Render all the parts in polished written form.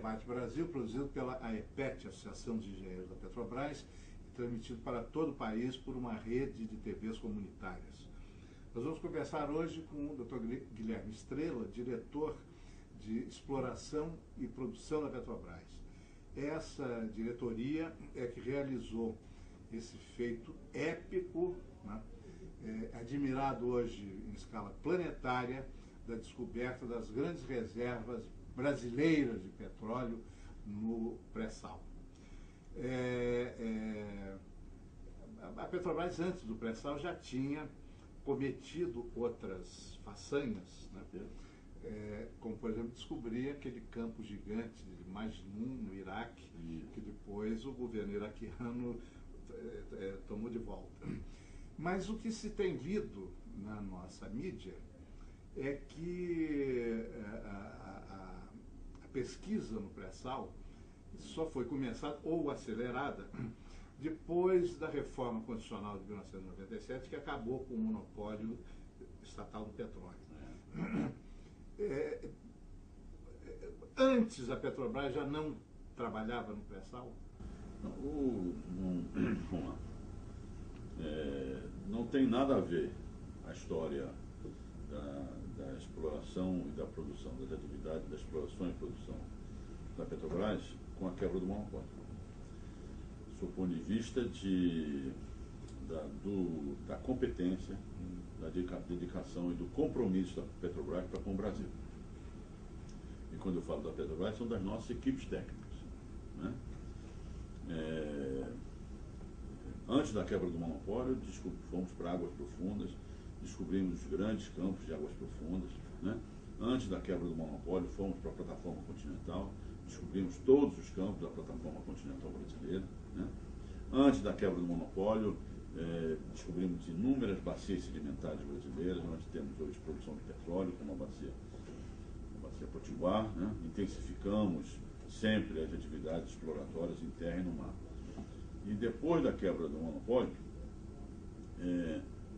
Debate Brasil, produzido pela AEPET, Associação de Engenheiros da Petrobras, e transmitido para todo o país por uma rede de TVs comunitárias. Nós vamos conversar hoje com o Dr. Guilherme Estrela, diretor de Exploração e Produção da Petrobras. Essa diretoria é que realizou esse feito épico, né, admirado hoje em escala planetária, da descoberta das grandes reservas brasileiras de petróleo no pré-sal. A Petrobras, antes do pré-sal, já tinha cometido outras façanhas, né? Como, por exemplo, descobrir aquele campo gigante de Majnun, no Iraque, que depois o governo iraquiano tomou de volta. Mas o que se tem lido na nossa mídia é que a pesquisa no pré-sal só foi começada ou acelerada depois da reforma constitucional de 1997, que acabou com o monopólio estatal do petróleo. Antes a Petrobras já não trabalhava no pré-sal? Vamos lá. Não tem nada a ver a história da exploração e da produção, das atividades da exploração e produção da Petrobras com a quebra do monopólio. Do ponto de vista da competência, da dedicação e do compromisso da Petrobras para com o Brasil. E quando eu falo da Petrobras, são das nossas equipes técnicas, né? Antes da quebra do monopólio, fomos para águas profundas, descobrimos os grandes campos de águas profundas, né? Antes da quebra do monopólio, fomos para a plataforma continental, descobrimos todos os campos da plataforma continental brasileira, né? Antes da quebra do monopólio, descobrimos inúmeras bacias sedimentares brasileiras, onde temos hoje produção de petróleo, como a bacia Potiguar, né? Intensificamos sempre as atividades exploratórias em terra e no mar. E depois da quebra do monopólio,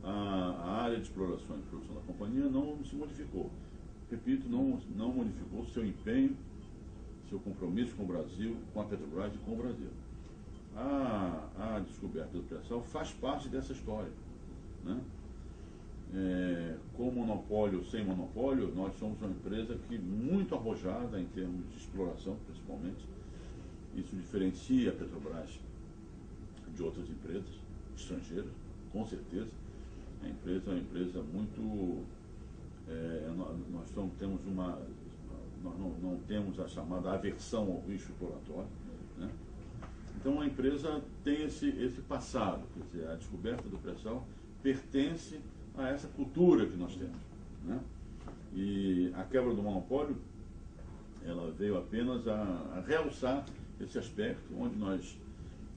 a área de exploração e produção da companhia não se modificou. Repito, não modificou seu empenho, seu compromisso com o Brasil, com a Petrobras e com o Brasil. A descoberta do pré-sal faz parte dessa história, né? Com monopólio ou sem monopólio, nós somos uma empresa muito arrojada em termos de exploração, principalmente. Isso diferencia a Petrobras de outras empresas estrangeiras, com certeza. A empresa é uma empresa muito... nós não temos a chamada aversão ao risco exploratório, né? Então a empresa tem esse passado, quer dizer, a descoberta do pré-sal pertence a essa cultura que nós temos, né? E a quebra do monopólio, ela veio apenas a realçar esse aspecto, onde nós,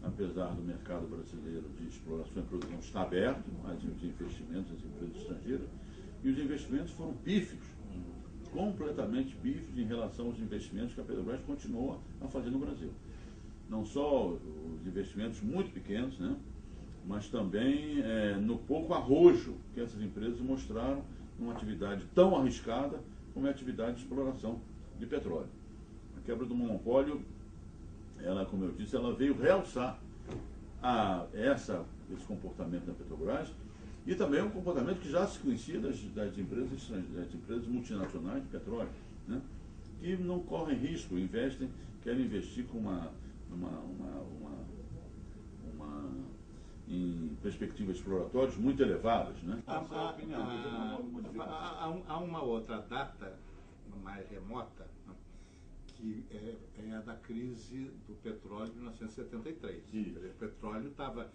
apesar do mercado brasileiro de exploração e produção estar aberto, mas os investimentos das empresas estrangeiras, e os investimentos foram pífios, completamente pífios em relação aos investimentos que a Petrobras continua a fazer no Brasil. Não só os investimentos muito pequenos, né, mas também no pouco arrojo que essas empresas mostraram numa atividade tão arriscada como é a atividade de exploração de petróleo. A quebra do monopólio, ela, como eu disse, ela veio realçar esse comportamento da Petrobras e também um comportamento que já se conhecia das empresas estrangeiras, das empresas multinacionais de petróleo, né, que não correm risco, querem investir com em perspectivas exploratórias muito elevadas, né? Há uma outra data mais remota, né, que é a da crise do petróleo de 1973. O petróleo estava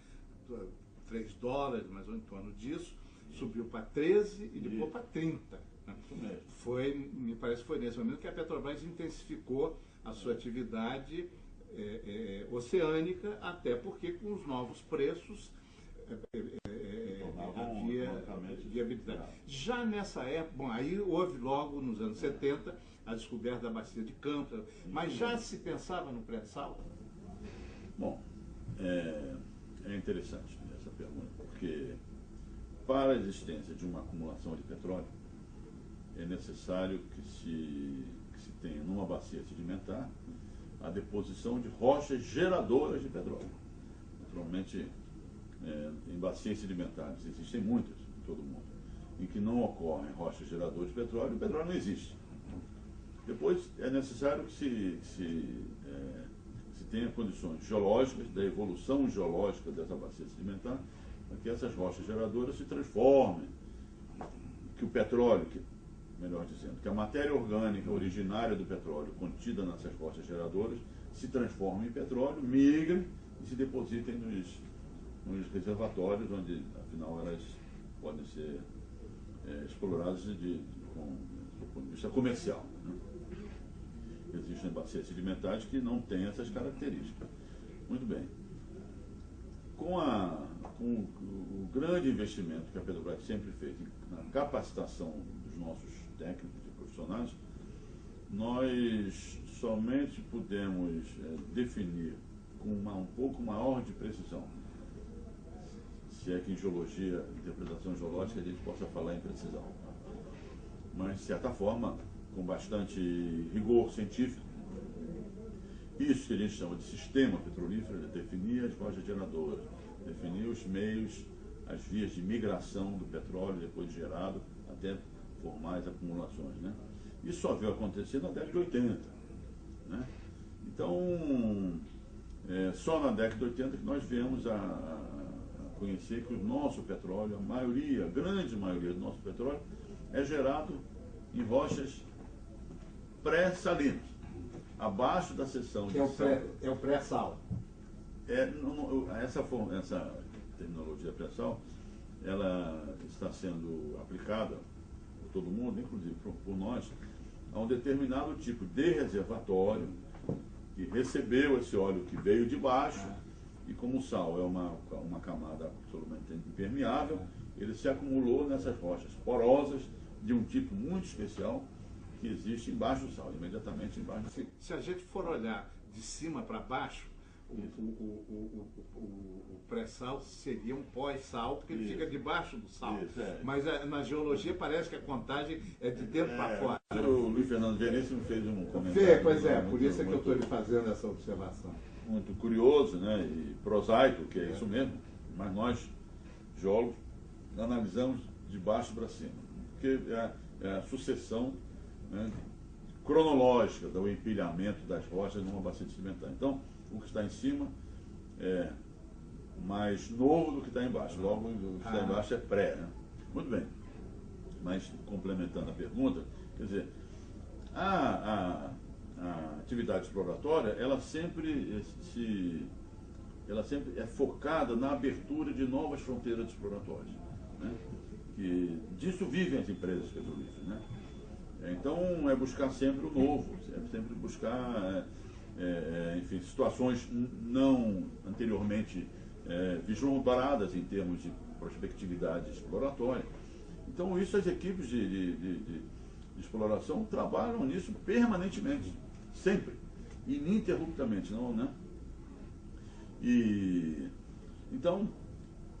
$3, mais ou menos em torno disso, subiu para 13 e depois para 30. Né? Me parece que foi nesse momento que a Petrobras intensificou a sua atividade oceânica, até porque com os novos preços havia viabilidade. Já nessa época, bom, aí houve logo nos anos 70 a descoberta da bacia de Campos, mas já se pensava no pré-sal? Bom, é interessante essa pergunta, porque para a existência de uma acumulação de petróleo é necessário que se tenha numa bacia sedimentar a deposição de rochas geradoras de petróleo. Naturalmente, em bacias sedimentares, existem muitas em todo o mundo, em que não ocorrem rochas geradoras de petróleo, o petróleo não existe. Depois, é necessário que se tenha condições geológicas, da evolução geológica dessa bacia sedimentar, para que essas rochas geradoras se transformem, que o petróleo, melhor dizendo, que a matéria orgânica originária do petróleo, contida nessas rochas geradoras, se transforme em petróleo, migre e se depositem nos reservatórios, onde, afinal, elas podem ser exploradas do ponto de vista comercial, né? Existem bacias sedimentares que não têm essas características. Muito bem. Com o grande investimento que a Petrobras sempre fez na capacitação dos nossos técnicos e profissionais, nós somente pudemos definir com um pouco maior de precisão, se é que em geologia, interpretação geológica, a gente possa falar em precisão, mas de certa forma com bastante rigor científico. Isso que a gente chama de sistema petrolífero, definir as rochas geradoras, definir os meios, as vias de migração do petróleo depois de gerado até formar as acumulações, né? Isso só veio acontecer na década de 80, né? Então, só na década de 80 que nós viemos a conhecer que o nosso petróleo, a grande maioria do nosso petróleo, é gerado em rochas pré-salinas, abaixo da seção de sal. É o pré-sal. Essa terminologia pré-sal, ela está sendo aplicada por todo mundo, inclusive por nós, a um determinado tipo de reservatório que recebeu esse óleo que veio de baixo, e como o sal é uma camada absolutamente impermeável, ele se acumulou nessas rochas porosas de um tipo muito especial que existe embaixo do sal, imediatamente embaixo do sal. Se a gente for olhar de cima para baixo, o pré-sal seria um pós-sal, porque ele fica debaixo do sal. Isso, Mas na geologia parece que a contagem é de dentro para fora. O Luiz Fernando Veríssimo fez um comentário. Pois é, por isso é que eu estou lhe fazendo essa observação. Muito curioso, né, e prosaico, que é isso mesmo, mas nós, geólogos, analisamos de baixo para cima, porque é a sucessão, né, cronológica do empilhamento das rochas numa bacia sedimentar. Então, o que está em cima é mais novo do que está embaixo, logo o que está embaixo é pré, né? Muito bem, mas complementando a pergunta, quer dizer, a atividade exploratória, ela sempre é focada na abertura de novas fronteiras exploratórias, né? Que disso vivem as empresas petrolíferas, né? Então, é buscar sempre o novo, é sempre buscar, enfim, situações não anteriormente vislumbradas em termos de prospectividade exploratória. Então, isso as equipes de exploração trabalham nisso permanentemente, sempre, ininterruptamente, não, né? E então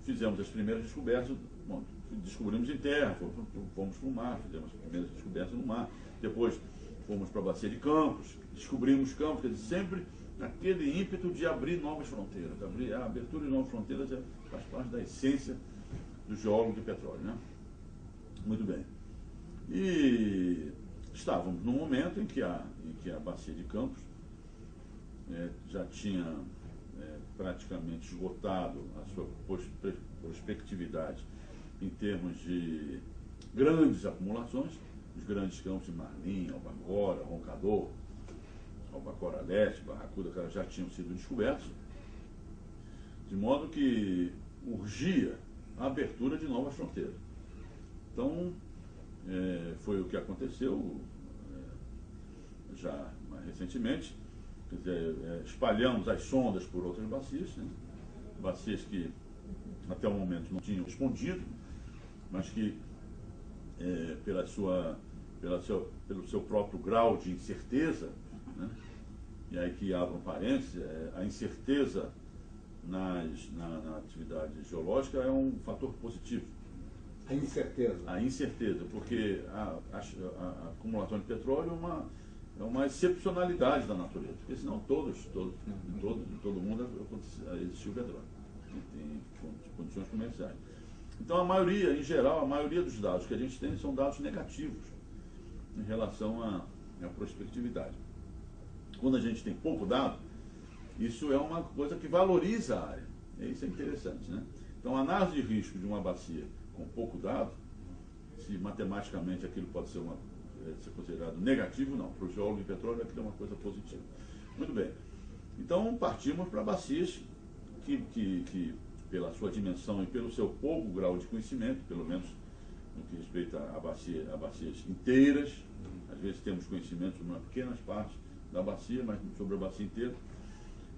fizemos as primeiras descobertas, bom, descobrimos em terra, fomos para o mar, fizemos as primeiras descobertas no mar, depois fomos para a bacia de Campos, descobrimos Campos, quer dizer, sempre aquele ímpeto de abrir novas fronteiras, a abertura de novas fronteiras faz parte da essência do geólogo de petróleo, né? Muito bem. E estávamos num momento em que a bacia de Campos já tinha praticamente esgotado a sua prospectividade em termos de grandes acumulações, os grandes campos de Marlim, Albacora, Roncador, Albacora Leste, Barracuda, que já tinham sido descobertos, de modo que urgia a abertura de novas fronteiras. Então, foi o que aconteceu já mais recentemente, quer dizer, espalhamos as sondas por outras bacias, né? Bacias que até o momento não tinham respondido, mas que pelo seu próprio grau de incerteza, né? E aí que abro um parênteses, a incerteza na atividade geológica é um fator positivo. A incerteza. A incerteza, porque a acumulação de petróleo é uma excepcionalidade da natureza, porque senão todo mundo existiu petróleo, tem condições comerciais. Então a maioria, em geral, a maioria dos dados que a gente tem são dados negativos em relação à prospectividade. Quando a gente tem pouco dado, isso é uma coisa que valoriza a área. Isso é interessante, né? Então a análise de risco de uma bacia com pouco dado, se matematicamente aquilo pode ser considerado negativo, não. Para o geólogo de petróleo aquilo é uma coisa positiva. Muito bem. Então partimos para bacias que pela sua dimensão e pelo seu pouco grau de conhecimento, pelo menos no que respeita a bacias inteiras, às vezes temos conhecimento sobre pequenas partes da bacia, mas sobre a bacia inteira.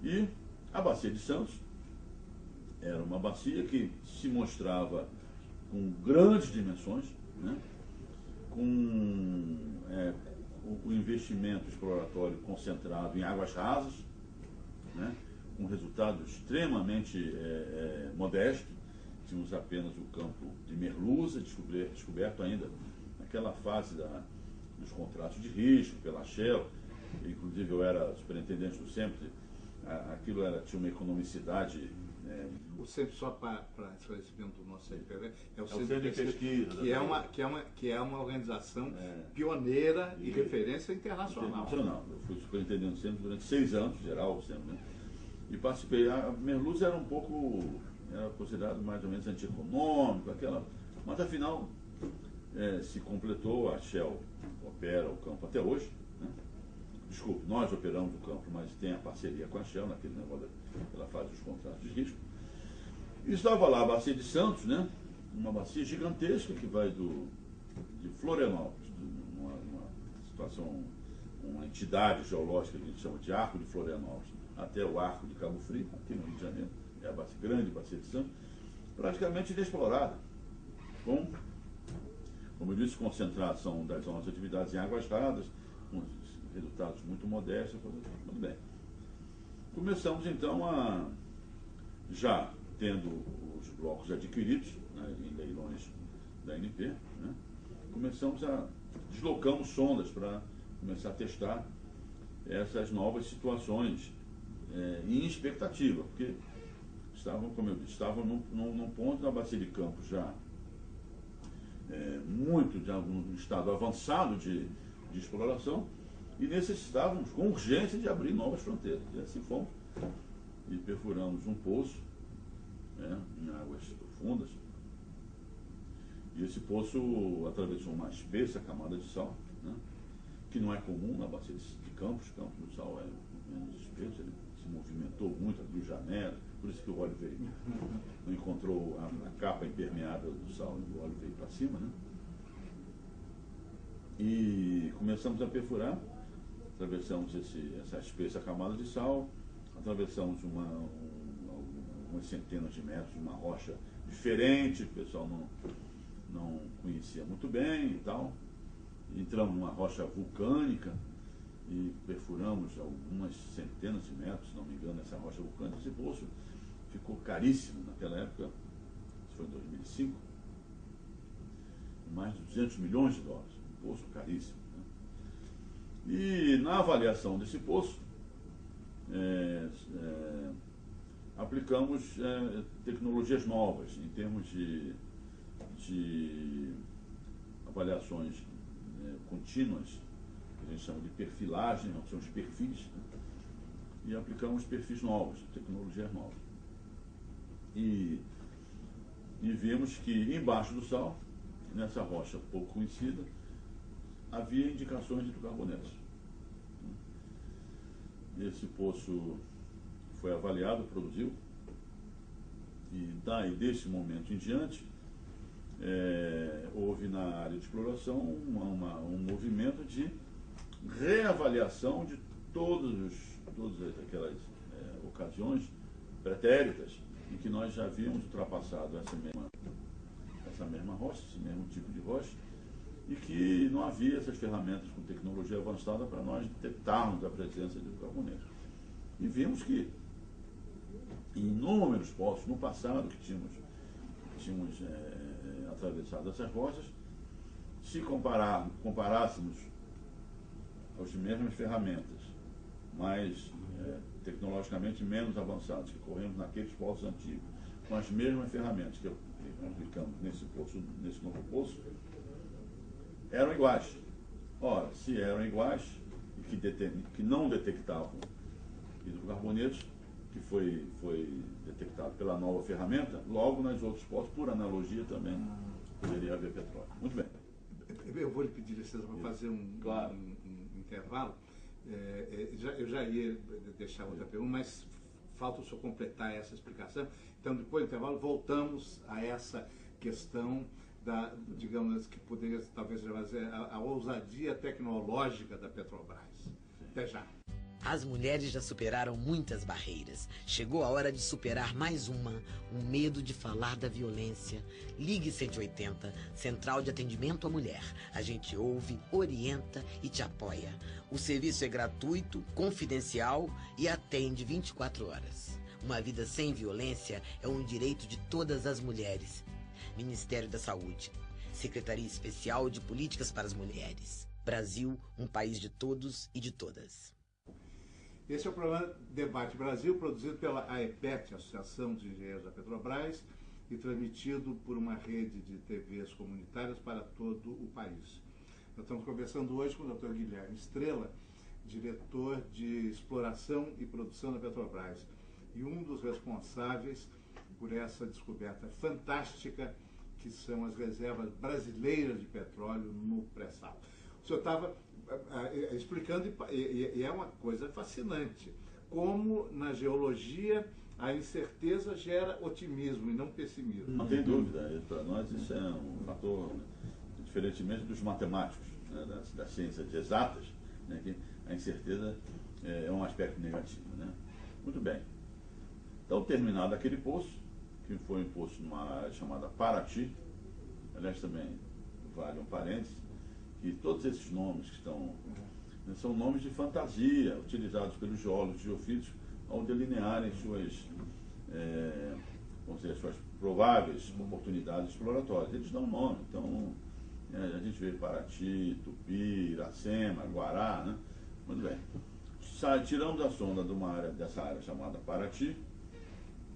E a bacia de Santos era uma bacia que se mostrava com grandes dimensões, né? Com o investimento exploratório concentrado em águas rasas, né? Com resultado extremamente modesto. Tínhamos apenas o campo de merluza, descoberto ainda naquela fase dos contratos de risco pela Shell. Inclusive eu era superintendente do SEMPRE, aquilo tinha uma economicidade. O SEMPRE, só para esclarecimento do nosso IPV, é o Centro de Pesquisa, que é uma organização pioneira e referência internacional. Eu fui superintendente do SEMPRE durante 6 anos, geral do SEMPRE, né? E participei. A merluza era era considerado mais ou menos antieconômico, mas afinal se completou, a Shell opera o campo até hoje, né? Desculpe, nós operamos o campo, mas tem a parceria com a Shell naquele negócio que ela faz os contratos de risco. E estava lá a bacia de Santos, né? Uma bacia gigantesca que vai de Florianópolis, uma situação, uma entidade geológica que a gente chama de Arco de Florianópolis, até o Arco de Cabo Frio, aqui no Rio de Janeiro, é a grande bacia de Santos, praticamente inexplorada, como eu disse, concentração das nossas atividades em águas rasas, com resultados muito modestos. Muito bem. Começamos então já tendo os blocos adquiridos, né, em leilões da ANP, né, deslocamos sondas para começar a testar essas novas situações em expectativa, porque como eu disse, estavam num ponto da bacia de Campos já num estado avançado de exploração, e necessitávamos com urgência de abrir novas fronteiras. E assim fomos e perfuramos um poço em águas profundas, e esse poço atravessou uma espessa camada de sal, né, que não é comum na bacia de Campos. Campos do sal é menos espesso, ele se movimentou muito, abriu janela, por isso que o óleo não encontrou a capa impermeável do sal, e o óleo veio para cima, né? E começamos a perfurar, atravessamos essa espessa camada de sal, atravessamos umas centenas de metros de uma rocha diferente, que o pessoal não conhecia muito bem e tal. Entramos numa rocha vulcânica e perfuramos algumas centenas de metros, se não me engano, essa rocha vulcânica. Esse poço ficou caríssimo naquela época, isso foi em 2005, mais de 200 milhões de dólares, um poço caríssimo, né? E na avaliação desse poço, aplicamos tecnologias novas em termos de avaliações contínuas, que a gente chama de perfilagem, são os perfis, né? E aplicamos perfis novos, tecnologias novas. E vimos que embaixo do sal, nessa rocha pouco conhecida, havia indicações de hidrocarbonetos. Esse poço foi avaliado, produziu, e desse momento em diante, houve na área de exploração um movimento de reavaliação de todas aquelas ocasiões pretéritas em que nós já havíamos ultrapassado essa mesma rocha, esse mesmo tipo de rocha, e que não havia essas ferramentas com tecnologia avançada para nós detectarmos a presença de hidrocarbonetos. E vimos que em inúmeros poços no passado que tínhamos atravessado essas rochas, se comparássemos as mesmas ferramentas, mas tecnologicamente menos avançadas, que corremos naqueles poços antigos, com as mesmas ferramentas que aplicamos nesse novo poço, eram iguais. Ora, se eram iguais e que não detectavam hidrocarbonetos, que foi detectado pela nova ferramenta, logo nas outros poços, por analogia, também poderia haver petróleo. Muito bem. Eu vou lhe pedir licença para fazer claro. um intervalo. Eu já ia deixar outra pergunta, mas falta o senhor completar essa explicação. Então, depois do intervalo, voltamos a essa questão da, digamos, que poderia talvez a ousadia tecnológica da Petrobras. Até já. As mulheres já superaram muitas barreiras. Chegou a hora de superar mais uma, o medo de falar da violência. Ligue 180, Central de Atendimento à Mulher. A gente ouve, orienta e te apoia. O serviço é gratuito, confidencial e atende 24 horas. Uma vida sem violência é um direito de todas as mulheres. Ministério da Saúde. Secretaria Especial de Políticas para as Mulheres. Brasil, um país de todos e de todas. Esse é o programa Debate Brasil, produzido pela AEPET, Associação de Engenheiros da Petrobras, e transmitido por uma rede de TVs comunitárias para todo o país. Nós estamos conversando hoje com o Dr. Guilherme Estrela, diretor de Exploração e Produção da Petrobras, e um dos responsáveis por essa descoberta fantástica que são as reservas brasileiras de petróleo no pré-sal. O senhor estava explicando, e é uma coisa fascinante, como na geologia a incerteza gera otimismo e não pessimismo. Não tem dúvida, para nós isso é um fator, diferentemente dos matemáticos, né, das ciências exatas, né, que a incerteza é um aspecto negativo. Né? Muito bem. Então, terminado aquele poço, que foi um poço numa área chamada Paraty, aliás também vale um parênteses, que todos esses nomes que estão, são nomes de fantasia, utilizados pelos geólogos e geofísicos ao delinearem suas prováveis oportunidades exploratórias. Eles dão nome, então a gente vê Paraty, Tupi, Iracema, Guará, né? Muito bem. Tiramos a sonda dessa área chamada Paraty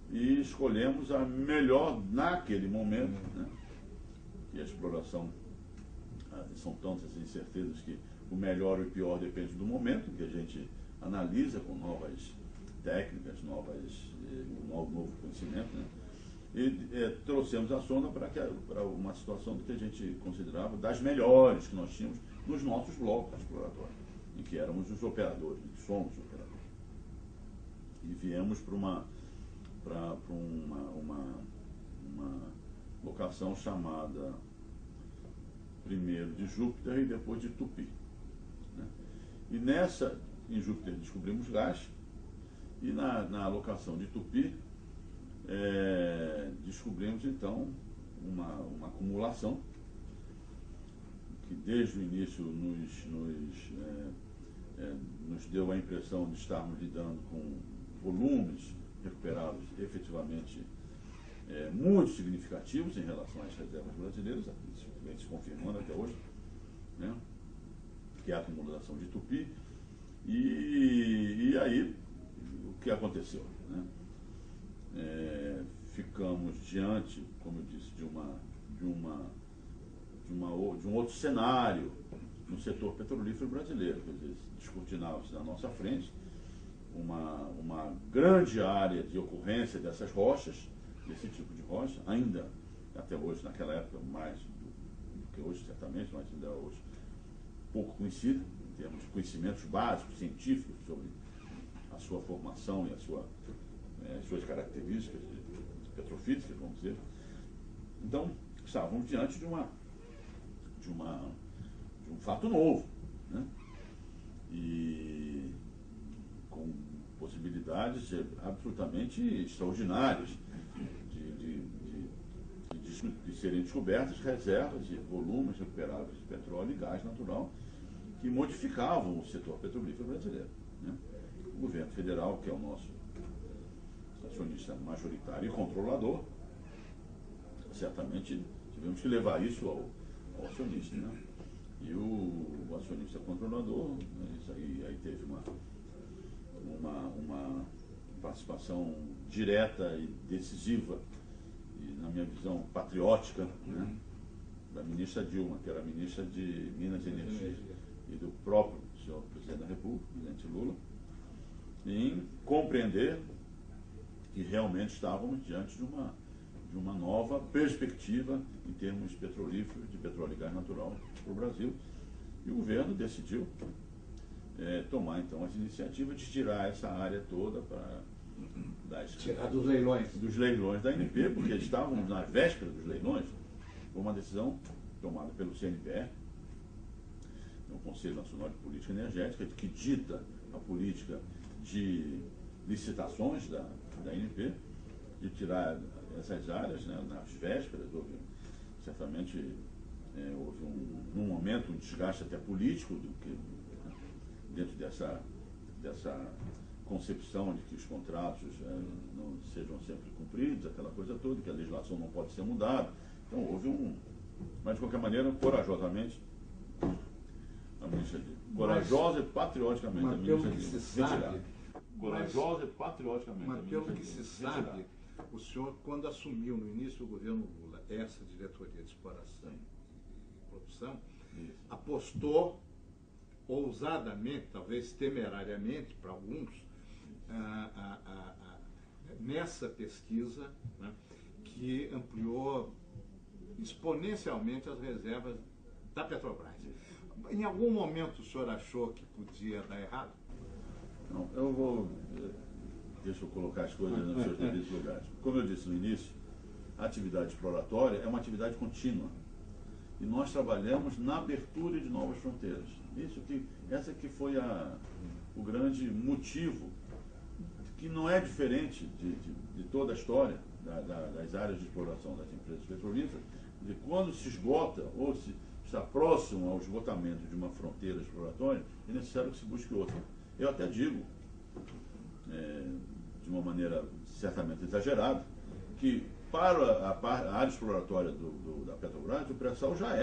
e escolhemos a melhor naquele momento, né? E a exploração, são tantas incertezas que o melhor e o pior depende do momento, que a gente analisa com novas técnicas, novo conhecimento, né? E trouxemos a sonda para uma situação que a gente considerava das melhores que nós tínhamos nos nossos blocos exploratórios, em que éramos os operadores, em que somos os operadores. E viemos para uma locação chamada primeiro de Júpiter e depois de Tupi. Né? E em Júpiter descobrimos gás, e na locação de Tupi descobrimos então uma acumulação que desde o início nos deu a impressão de estarmos lidando com volumes recuperados efetivamente muito significativos em relação às reservas brasileiras, isso vem se confirmando até hoje, né? Que é a acumulação de Tupi. E aí, o que aconteceu? Né? Ficamos diante, como eu disse, de um outro cenário no setor petrolífero brasileiro. Quer dizer, descortinava-se na nossa frente uma grande área de ocorrência dessas rochas, desse tipo de rocha, ainda até hoje, naquela época, mais do que hoje, certamente, mas ainda hoje pouco conhecida, em termos de conhecimentos básicos, científicos, sobre a sua formação e as suas características petrofísicas, vamos dizer. Então, estávamos diante de um fato novo, né? E com possibilidades absolutamente extraordinárias de serem descobertas reservas e volumes recuperáveis de petróleo e gás natural que modificavam o setor petrolífero brasileiro. Né? O governo federal, que é o nosso acionista majoritário e controlador, certamente tivemos que levar isso ao acionista. Né? E o acionista controlador, né, isso aí teve uma participação direta e decisiva, e, na minha visão, patriótica, né, da ministra Dilma, que era ministra de Minas e Energia, e do próprio senhor presidente da República, presidente Lula, em compreender que realmente estávamos diante de uma nova perspectiva em termos petrolíferos, de petróleo e gás natural para o Brasil. E o governo decidiu tomar, então, as iniciativas de tirar essa área toda tirar dos leilões. Dos leilões da ANP, porque estávamos na véspera dos leilões. Foi uma decisão tomada pelo CNPE, o Conselho Nacional de Política Energética, que dita a política de licitações da ANP, de tirar essas áreas, né, nas vésperas. Certamente houve num momento um desgaste até político dentro dessa concepção de que os contratos não sejam sempre cumpridos, aquela coisa toda, que a legislação não pode ser mudada. Então houve mas de qualquer maneira, corajosamente, a ministra corajosa e patrioticamente, a ministra se sabe, corajosa e patrioticamente. Mas pelo que se sabe, o senhor, quando assumiu no início do governo Lula essa diretoria de exploração e produção, apostou ousadamente, talvez temerariamente para alguns, nessa pesquisa, né, que ampliou exponencialmente as reservas da Petrobras. Em algum momento o senhor achou que podia dar errado? Não, deixa eu colocar as coisas nos seus devidos lugares. Como eu disse no início, a atividade exploratória é uma atividade contínua. E nós trabalhamos na abertura de novas fronteiras. Essa que foi o grande motivo, que não é diferente de toda a história das áreas de exploração das empresas petrolíferas, de quando se esgota ou se está próximo ao esgotamento de uma fronteira exploratória, é necessário que se busque outra. Eu até digo, de uma maneira certamente exagerada, que para a área exploratória da Petrobras, o pré-sal já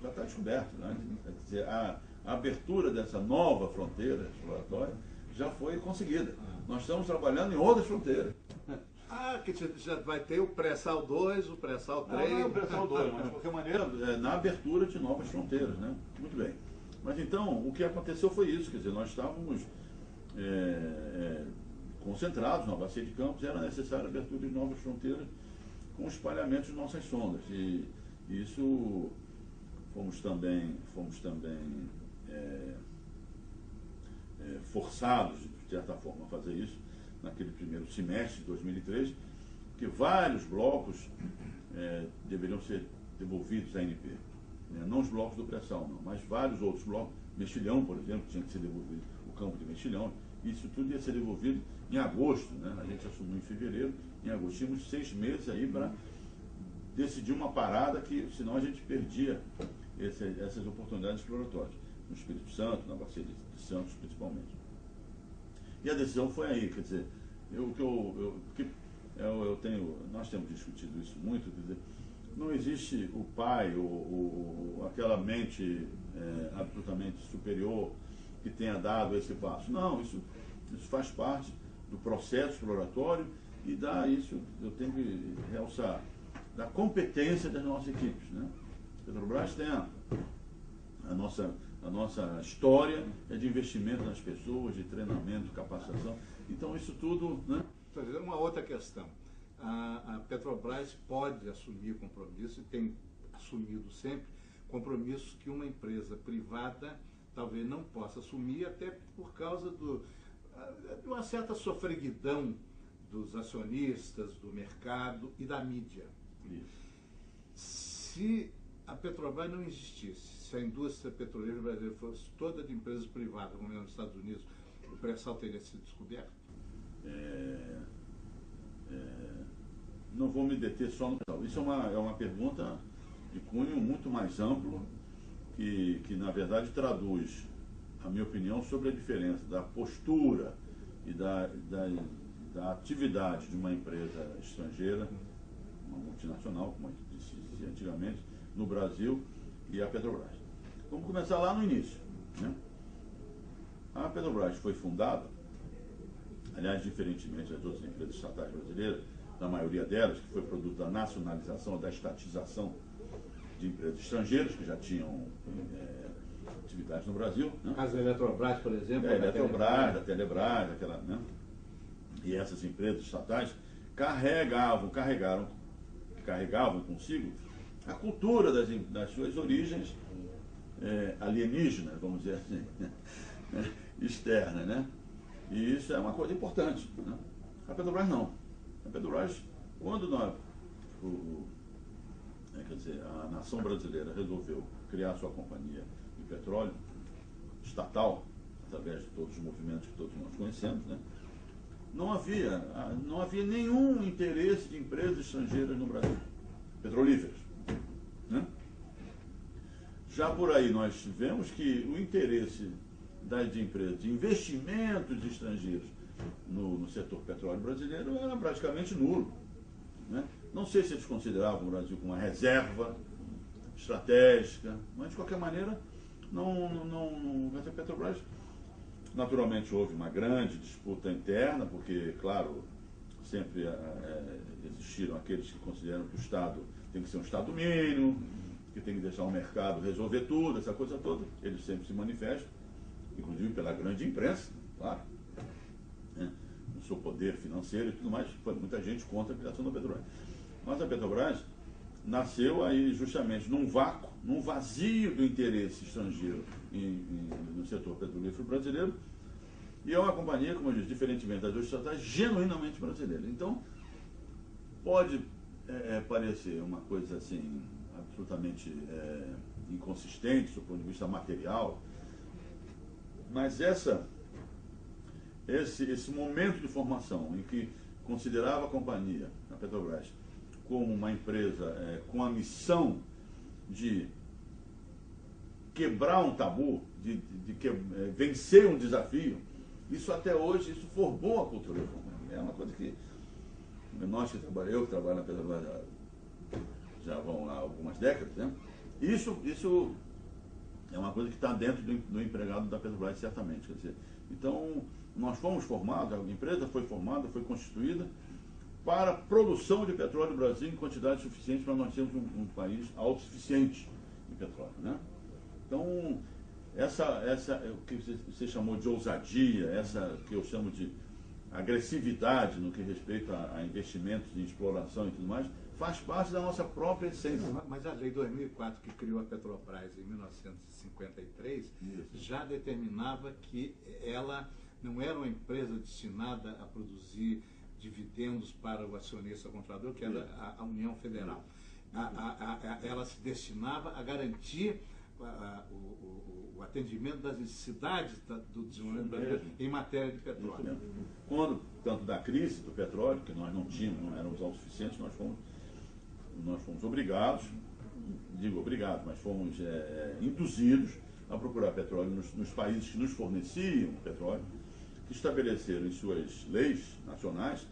está descoberto, né? Quer dizer, a abertura dessa nova fronteira exploratória já foi conseguida. Nós estamos trabalhando em outras fronteiras. Que já vai ter o pré-sal 2, o pré-sal 3. Não é o pré-sal 2, mas de qualquer maneira, na abertura de novas fronteiras, né? Muito bem. Mas então, o que aconteceu foi isso, quer dizer, nós estávamos concentrados na Bacia de Campos, era necessária a abertura de novas fronteiras com o espalhamento de nossas sondas. E isso fomos também forçados, de certa forma, a fazer isso naquele primeiro semestre de 2013, porque vários blocos deveriam ser devolvidos à ANP. Não os blocos do pré-sal, não, mas vários outros blocos. Mexilhão, por exemplo, tinha que ser devolvido, o campo de Mexilhão. Isso tudo ia ser devolvido em agosto, né? A gente assumiu em fevereiro, em agosto. Tínhamos 6 meses aí para decidir uma parada que, senão a gente perdia essas oportunidades exploratórias. No Espírito Santo, na Bacia de Santos, principalmente. E a decisão foi aí, quer dizer, nós temos discutido isso muito, quer dizer, não existe o pai ou aquela mente absolutamente superior que tenha dado esse passo. Não, isso faz parte do processo exploratório e isso eu tenho que realçar, da competência das nossas equipes, né? A Petrobras tem a nossa história de investimento nas pessoas, de treinamento, capacitação. Então isso tudo, né? Uma outra questão. A Petrobras pode assumir compromissos, e tem assumido sempre, compromissos que uma empresa privada talvez não possa assumir, até por causa de uma certa sofreguidão dos acionistas, do mercado e da mídia. Isso. Se a Petrobras não existisse, se a indústria petroleira brasileira fosse toda de empresas privadas, como é nos Estados Unidos, o pré-sal teria sido descoberto? Não vou me deter só no pré-sal. Isso é uma pergunta de cunho muito mais amplo, que na verdade traduz a minha opinião sobre a diferença da postura e da atividade de uma empresa estrangeira, uma multinacional, como a gente disse antigamente, no Brasil, e a Petrobras. Vamos começar lá no início, né? A Petrobras foi fundada, aliás, diferentemente das outras empresas estatais brasileiras, na maioria delas, que foi produto da nacionalização, da estatização de empresas estrangeiras que já tinham atividades no Brasil. Né? No caso da Eletrobras, por exemplo. A Eletrobras, a Telebrás, aquela, né? E essas empresas estatais carregavam consigo a cultura das suas origens alienígenas, vamos dizer assim, externas, né? E isso é uma coisa importante, né? A Petrobras não. A Petrobras, quando a nação brasileira resolveu criar sua companhia de petróleo estatal, através de todos os movimentos que todos nós conhecemos, né? Não havia nenhum interesse de empresas estrangeiras no Brasil, petrolíferas, né? Já por aí nós vemos que o interesse de empresas, de investimentos estrangeiros no setor petróleo brasileiro era praticamente nulo, né? Não sei se eles consideravam o Brasil como uma reserva estratégica, mas de qualquer maneira, a Petrobras, naturalmente houve uma grande disputa interna, porque, claro, sempre existiram aqueles que consideram que o Estado tem que ser um Estado mínimo, que tem que deixar o mercado resolver tudo, essa coisa toda. Eles sempre se manifestam, inclusive pela grande imprensa, claro, né? No seu poder financeiro e tudo mais. Foi muita gente contra a criação da Petrobras. Mas a Petrobras nasceu aí justamente num vácuo, num vazio do interesse estrangeiro no setor petrolífero brasileiro, e é uma companhia, como eu disse, diferentemente das outras estatais, genuinamente brasileira. Então, pode parecer uma coisa assim, absolutamente inconsistente do ponto de vista material, mas esse momento de formação em que considerava a companhia, a Petrobras, como uma empresa com a missão de quebrar um tabu, de vencer um desafio, isso até hoje, isso formou a cultura da companhia. É uma coisa que eu que trabalho na Petrobras já vão lá algumas décadas, né? Isso é uma coisa que está dentro do empregado da Petrobras, certamente. Quer dizer, então, nós fomos formados, a empresa foi formada, foi constituída para a produção de petróleo no Brasil em quantidade suficiente para nós termos um país autossuficiente de petróleo, né? Então, o que você chamou de ousadia, essa que eu chamo de agressividade no que respeita a investimentos em exploração e tudo mais, faz parte da nossa própria essência. Mas a Lei 2004, que criou a Petrobras em 1953, já determinava que ela não era uma empresa destinada a produzir dividendos para o acionista controlador, que era a União Federal. Ela se destinava a garantir o atendimento das necessidades do desenvolvimento brasileiro em matéria de petróleo. Quando, tanto da crise do petróleo, que nós não tínhamos, não éramos autossuficientes, nós fomos obrigados, mas fomos induzidos a procurar petróleo nos países que nos forneciam petróleo, que estabeleceram em suas leis nacionais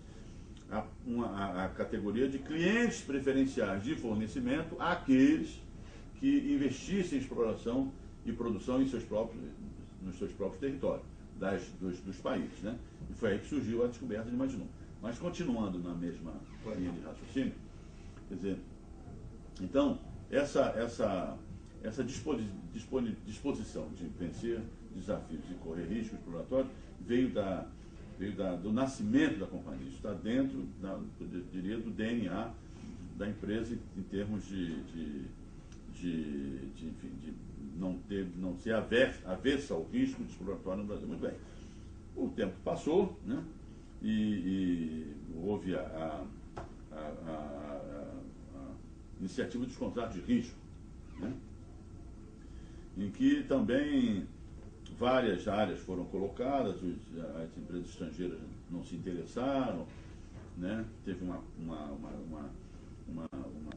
a categoria de clientes preferenciais de fornecimento àqueles que investissem em exploração e produção nos seus próprios territórios, dos países, né? E foi aí que surgiu a descoberta de Maginot. Mas continuando na mesma linha de raciocínio, quer dizer, então, essa disposição de vencer desafios e correr riscos exploratórios veio do nascimento da companhia. Isso está dentro, eu diria, do DNA da empresa em termos de não ser avessa ao risco de exploratório no Brasil. Muito bem. O tempo passou, né? E houve a iniciativa dos contratos de risco, né? Em que também várias áreas foram colocadas, as empresas estrangeiras não se interessaram, né? Teve uma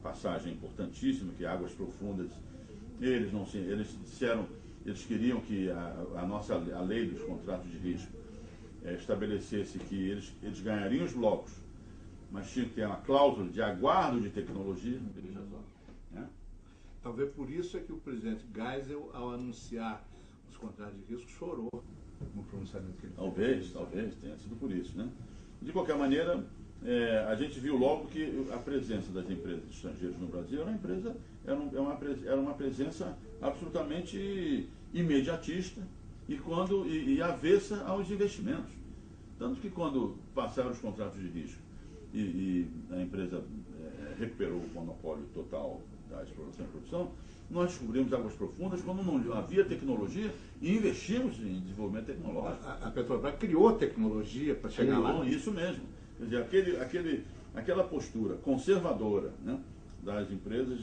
passagem importantíssima, que Águas Profundas, eles queriam que a lei dos contratos de risco estabelecesse que eles ganhariam os blocos, mas tinha que ter uma cláusula de aguardo de tecnologia, né? Talvez por isso é que o presidente Geisel, ao anunciar os contratos de risco, chorou no pronunciamento que ele fez. Talvez tenha sido por isso, né? De qualquer maneira, a gente viu logo que a presença das empresas estrangeiras no Brasil era uma presença absolutamente imediatista e avessa aos investimentos. Tanto que quando passaram os contratos de risco e a empresa recuperou o monopólio total da exploração e produção, nós descobrimos águas profundas quando não havia tecnologia e investimos em desenvolvimento tecnológico. A Petrobras criou tecnologia para chegar lá. Isso mesmo. Quer dizer, aquela postura conservadora, né, das empresas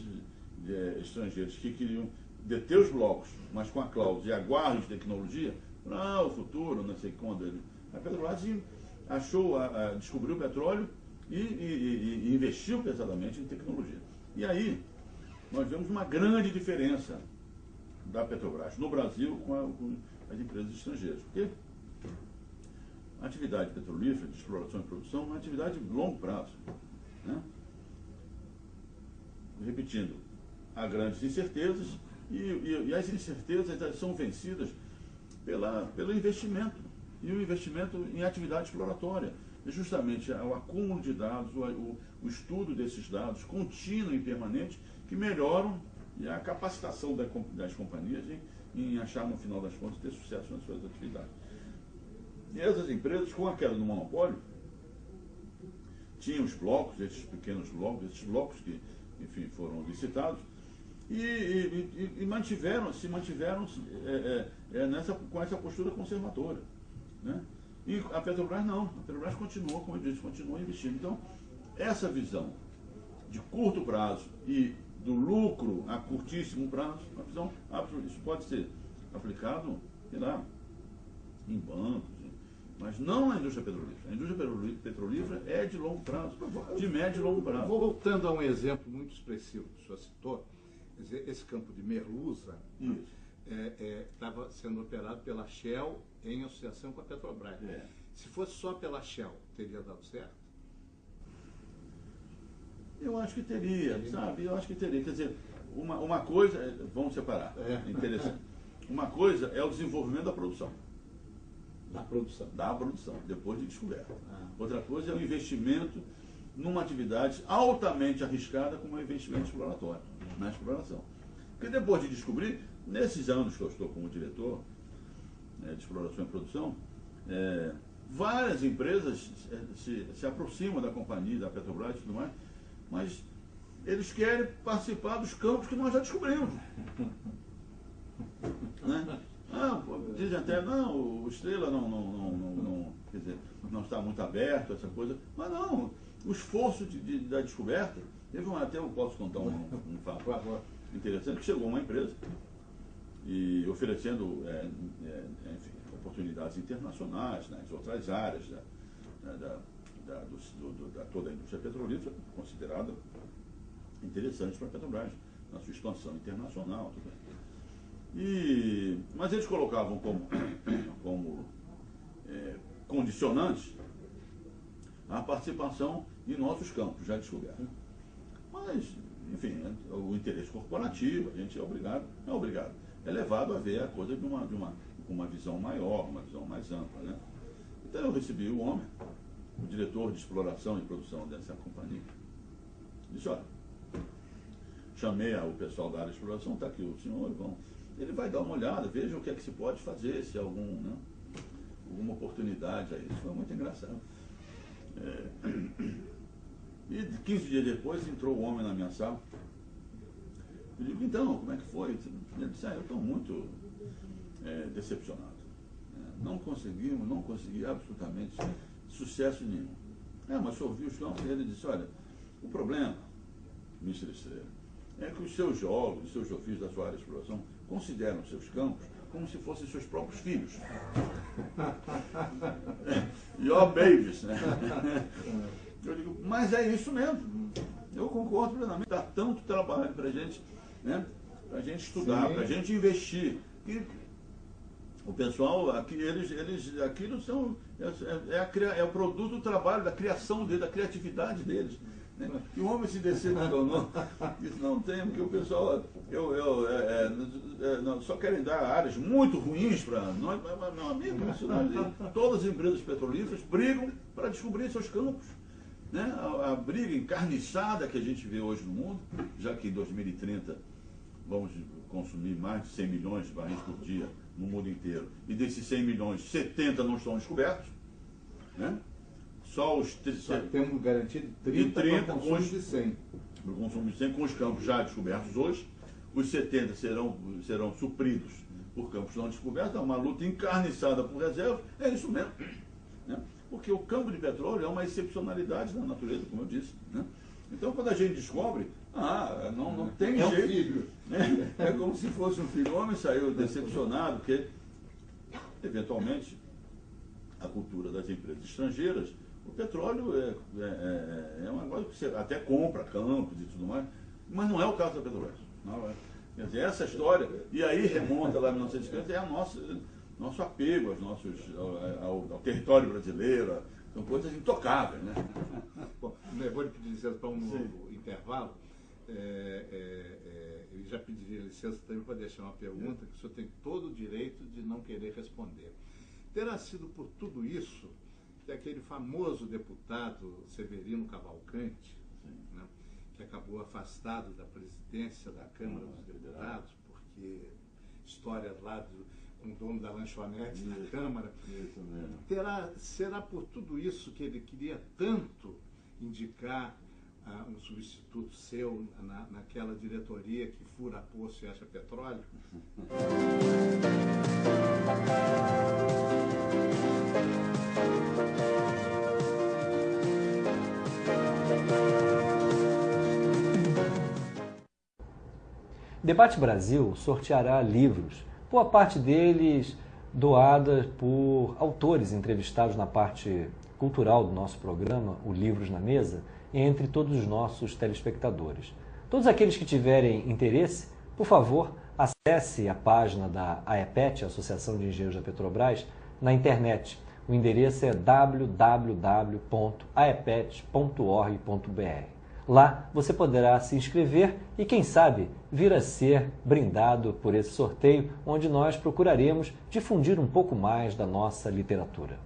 estrangeiras que queriam deter os blocos, mas com a cláusula e aguardo de tecnologia para o futuro, não sei quando. A Petrobras descobriu o petróleo e investiu pesadamente em tecnologia. E aí, nós vemos uma grande diferença da Petrobras no Brasil com as empresas estrangeiras. Porque a atividade petrolífera, de exploração e produção, é uma atividade de longo prazo, né? Repetindo, há grandes incertezas e as incertezas são vencidas pelo investimento. E o investimento em atividade exploratória. É justamente o acúmulo de dados, o estudo desses dados contínuo e permanente que melhoram a capacitação das companhias em achar, no final das contas, ter sucesso nas suas atividades. E essas empresas, com a queda do monopólio, tinham os blocos, esses pequenos blocos, esses blocos que, enfim, foram licitados, e se mantiveram com essa postura conservadora, né? E a Petrobras não. A Petrobras continuou, como eu disse, continuou investindo. Então, essa visão de curto prazo e do lucro a curtíssimo prazo, uma visão absoluta. Isso pode ser aplicado, sei lá, em bancos, mas não na indústria petrolífera. A indústria petrolífera é de longo prazo, de médio e longo prazo. Voltando a um exemplo muito expressivo que o senhor citou, quer dizer, esse campo de Merluza estava sendo operado pela Shell em associação com a Petrobras. Se fosse só pela Shell, teria dado certo? Eu acho que teria, sabe? Eu acho que teria. Quer dizer, uma coisa, vamos separar, interessante. Uma coisa é o desenvolvimento da produção. Da produção, depois de descoberta. Outra coisa é o investimento numa atividade altamente arriscada como o investimento exploratório, na exploração. Porque depois de descobrir, nesses anos que eu estou como diretor de exploração e produção, várias empresas se aproximam da companhia, da Petrobras e tudo mais, mas eles querem participar dos campos que nós já descobrimos. Né? Dizem até, não, o Estrela não, quer dizer, não está muito aberto, essa coisa. Mas não, o esforço da descoberta, até eu posso contar um fato interessante, que chegou uma empresa e oferecendo enfim, oportunidades internacionais nas outras áreas da toda a indústria petrolífera, considerada interessante para a Petrobras, na sua expansão internacional. Tudo bem. Mas eles colocavam como condicionante a participação em nossos campos já descobertos. Mas, enfim, o interesse corporativo, a gente é levado a ver a coisa com uma visão maior, uma visão mais ampla, né? Então eu recebi o homem, o diretor de exploração e produção dessa companhia. Disse, olha, chamei o pessoal da área de exploração, está aqui o senhor, ele vai dar uma olhada, veja o que é que se pode fazer, se há alguma oportunidade aí. Isso foi muito engraçado. E 15 dias depois entrou o homem na minha sala. Eu digo, então, como é que foi? Ele disse, eu estou muito decepcionado. Não consegui absolutamente sucesso nenhum. Mas o senhor viu os campos? Ele disse, olha, o problema, Mr. Estrela, é que os seus geólogos, os seus geofísicos da sua área de exploração consideram seus campos como se fossem seus próprios filhos. Your babies, né? Eu digo, mas é isso mesmo. Eu concordo plenamente. Dá tanto trabalho para a gente, né? Para a gente estudar, para a gente investir. E o pessoal, aquilo são, é o produto do trabalho, da criação deles, da criatividade deles. Né? E o homem se decepcionou, disse, não tem, porque o pessoal, só querem dar áreas muito ruins para nós, mas, meu amigo, todas as empresas petrolíferas brigam para descobrir seus campos. Né? A briga encarniçada que a gente vê hoje no mundo, já que em 2030 vamos consumir mais de 100 milhões de barris por dia no mundo inteiro, e desses 100 milhões, 70 não estão descobertos, né? Só temos garantia de 30 para o consumo de 100. Para o consumo de 100, com os campos já descobertos hoje, os 70 serão supridos por campos não descobertos, é uma luta encarniçada por reserva, é isso mesmo. Né? Porque o campo de petróleo é uma excepcionalidade da natureza, como eu disse. Né? Então, quando a gente descobre, não tem jeito. Um filho. Né? É como se fosse um filho. O homem saiu decepcionado, porque, eventualmente, a cultura das empresas estrangeiras, o petróleo é uma coisa que você até compra campos e tudo mais, mas não é o caso da Petrobras. Não é. Quer dizer, essa história, e aí remonta lá em 1950, é nosso apego ao território brasileiro, são coisas intocáveis. Né? Bom, eu vou lhe pedir licença para um novo intervalo. Eu já pediria licença também para deixar uma pergunta que o senhor tem todo o direito de não querer responder. Terá sido por tudo isso que aquele famoso deputado Severino Cavalcante, né, que acabou afastado da presidência da Câmara dos Deputados, porque histórias lá com o dono da lanchonete na Câmara, será por tudo isso que ele queria tanto indicar um substituto seu naquela diretoria que fura poço e acha petróleo? Debate Brasil sorteará livros, boa parte deles doadas por autores entrevistados na parte cultural do nosso programa, o Livros na Mesa, entre todos os nossos telespectadores. Todos aqueles que tiverem interesse, por favor, acesse a página da AEPET, Associação de Engenheiros da Petrobras, na internet. O endereço é www.aepet.org.br. Lá você poderá se inscrever e, quem sabe, vir a ser brindado por esse sorteio, onde nós procuraremos difundir um pouco mais da nossa literatura.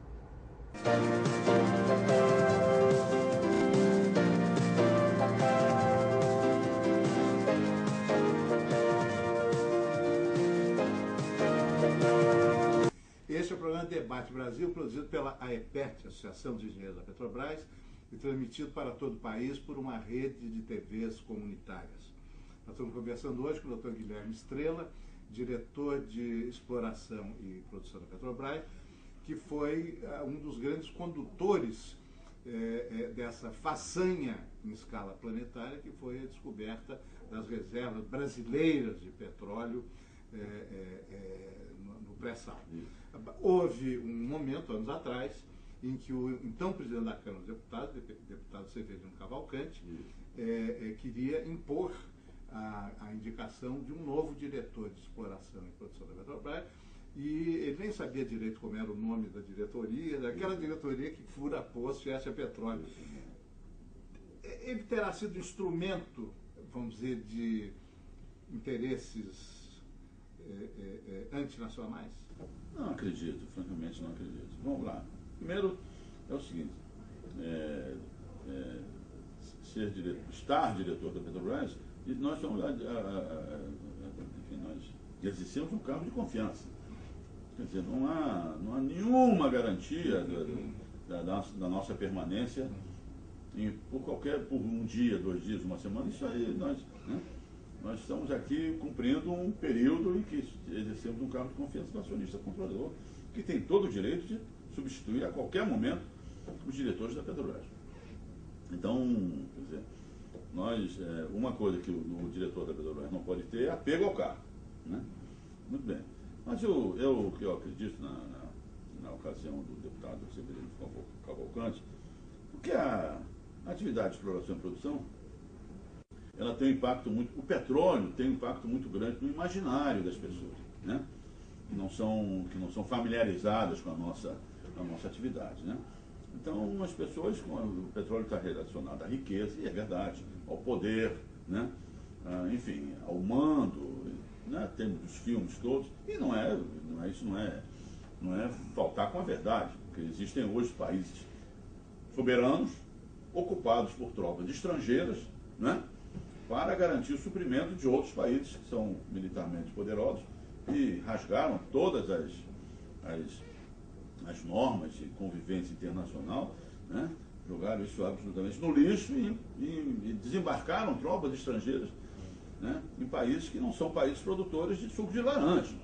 Este é o programa Debate Brasil, produzido pela AEPET, Associação de Engenheiros da Petrobras, e transmitido para todo o país por uma rede de TVs comunitárias. Nós estamos conversando hoje com o Dr. Guilherme Estrela, diretor de Exploração e Produção da Petrobras, que foi um dos grandes condutores dessa façanha em escala planetária, que foi a descoberta das reservas brasileiras de petróleo no pré-sal. Houve um momento, anos atrás, em que o então presidente da Câmara dos Deputados, deputado Severino Cavalcante, queria impor a indicação de um novo diretor de exploração e produção da Petrobras, e ele nem sabia direito como era o nome da diretoria, daquela diretoria que fura poço e acha petróleo. Ele terá sido instrumento, vamos dizer, de interesses antinacionais? Não acredito, francamente não acredito. Vamos lá. Primeiro, é o seguinte, estar diretor da Petrobras, nós somos, enfim, nós exercemos um cargo de confiança. Quer dizer, não há nenhuma garantia da nossa permanência por um dia, 2 dias, uma semana. Isso aí, nós estamos aqui cumprindo um período em que exercemos um cargo de confiança do acionista controlador, que tem todo o direito de substituir a qualquer momento os diretores da Petrobras. Então, quer dizer, uma coisa que o diretor da Petrobras não pode ter é apego ao cargo. Né? Muito bem. Mas eu acredito na ocasião do deputado Severino Cavalcante, porque a atividade de exploração e produção, ela tem um impacto muito, o petróleo tem um impacto muito grande no imaginário das pessoas, né? que não são familiarizadas com a nossa atividade. Né? Então, as pessoas, o petróleo está relacionado à riqueza, e é verdade, ao poder, né? Enfim, ao mando, né? Temos os filmes todos, e isso não é faltar com a verdade, porque existem hoje países soberanos ocupados por tropas estrangeiras, né? Para garantir o suprimento de outros países que são militarmente poderosos e rasgaram todas as normas de convivência internacional, né? Jogaram isso absolutamente no lixo e desembarcaram tropas estrangeiras, né? Em países que não são países produtores de suco de laranja,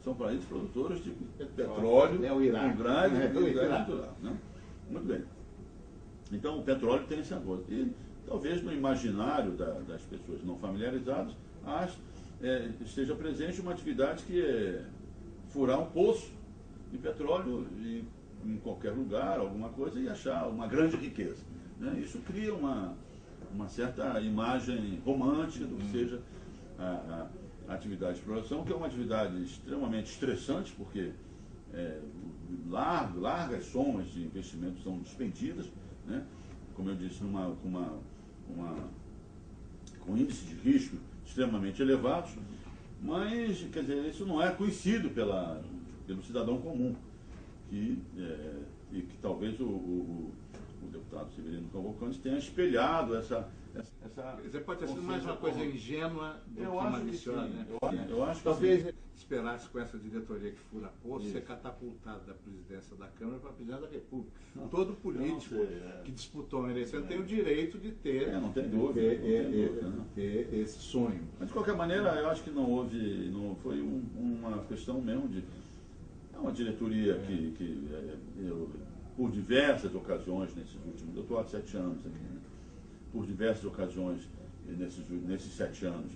são países produtores de petróleo, é o Iraque, com grande natural, né? Muito bem. Então o petróleo tem esse agosto. E talvez no imaginário das pessoas não familiarizadas esteja presente uma atividade que é furar um poço de petróleo em qualquer lugar, alguma coisa, e achar uma grande riqueza, né? Isso cria uma certa imagem romântica do que seja a atividade de exploração, que é uma atividade extremamente estressante, porque largas somas de investimentos são despendidas, né? Como eu disse, com índices de risco extremamente elevados, mas, quer dizer, isso não é conhecido pelo cidadão comum, e que talvez o deputado Severino Cavalcante tenha espelhado essa Você pode ter sido mais uma coisa ingênua do que maliciosa, né? Eu acho que talvez sim. esperasse com essa diretoria que fura poço ser catapultado da presidência da Câmara para a presidência da República. Todo político que disputou uma eleição tem o direito de ter, não tem dúvida, ter esse sonho. Mas de qualquer maneira, eu acho que não foi uma questão mesmo de uma diretoria que eu, por diversas ocasiões nesses últimos, eu estou há 7 anos aqui, né? Por diversas ocasiões nesses 7 anos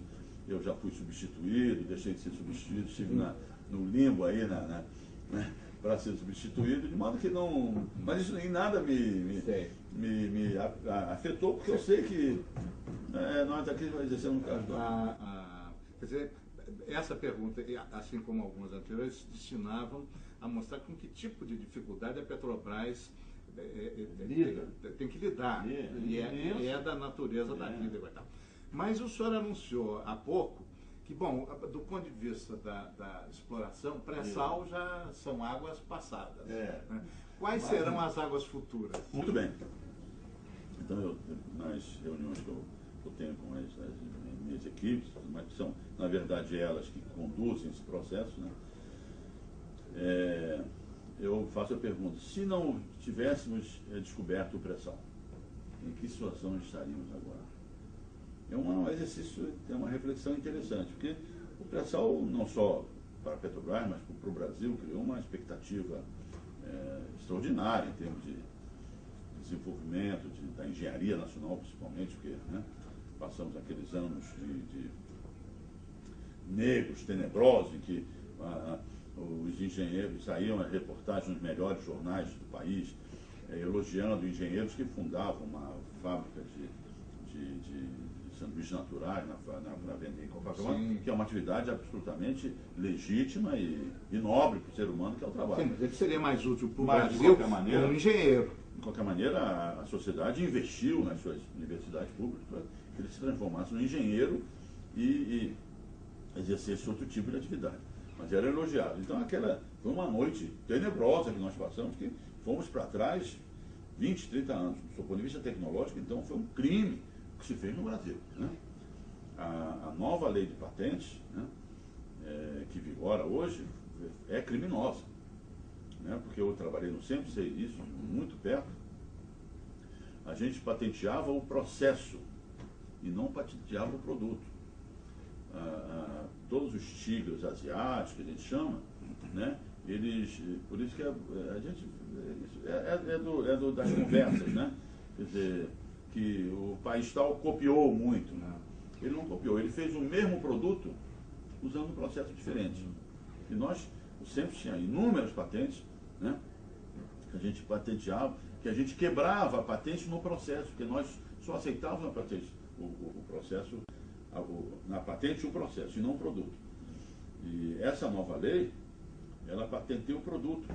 eu já fui substituído, deixei de ser substituído, estive no limbo aí para ser substituído, de modo que não. Mas isso em nada me afetou, porque eu sei que nós aqui exercemos um cargo. Quer dizer, essa pergunta, assim como algumas anteriores, se destinavam a mostrar com que tipo de dificuldade a Petrobras tem que lidar, e é da natureza da vida. Mas o senhor anunciou há pouco que, bom, do ponto de vista da exploração, pré-sal já são águas passadas. Né? Quais serão as águas futuras? Muito bem. Então, nas reuniões que eu tenho com as minhas equipes, mas que são, na verdade, elas que conduzem esse processo, né? Eu faço a pergunta: se não tivéssemos descoberto o pré-sal, em que situação estaríamos agora? É um exercício, é uma reflexão interessante, porque o pré-sal, não só para a Petrobras, mas para o Brasil, criou uma expectativa extraordinária em termos de desenvolvimento da engenharia nacional, principalmente, porque, né, passamos aqueles anos de negros, tenebrosos, em que os engenheiros saíam a reportagem nos melhores jornais do país, elogiando engenheiros que fundavam uma fábrica de sanduíches naturais na venda em Copacabana, que é uma atividade absolutamente legítima e nobre para o ser humano, que é o trabalho. Sim, mas ele seria mais útil para o Brasil como um engenheiro. De qualquer maneira, a sociedade investiu nas suas universidades públicas para que ele se transformasse no engenheiro e exercesse outro tipo de atividade. Mas era elogiado. Então aquela foi uma noite tenebrosa que nós passamos, que fomos para trás 20, 30 anos. Do ponto de vista tecnológico, então foi um crime que se fez no Brasil, né? A nova lei de patentes, né, que vigora hoje, é criminosa, né? Porque eu trabalhei no centro, sei isso muito perto. A gente patenteava o processo e não patenteava o produto. Todos os tigres asiáticos, que a gente chama, né, eles, por isso que a gente, das conversas, né? Quer dizer, que o país tal copiou muito, né? Ele não copiou, ele fez o mesmo produto usando um processo diferente. E nós, o Centro tinha inúmeras patentes, né, que a gente patenteava, que a gente quebrava a patente no processo, porque nós só aceitávamos na patente o processo, na patente o processo e não o produto. E essa nova lei, ela patenteia o produto.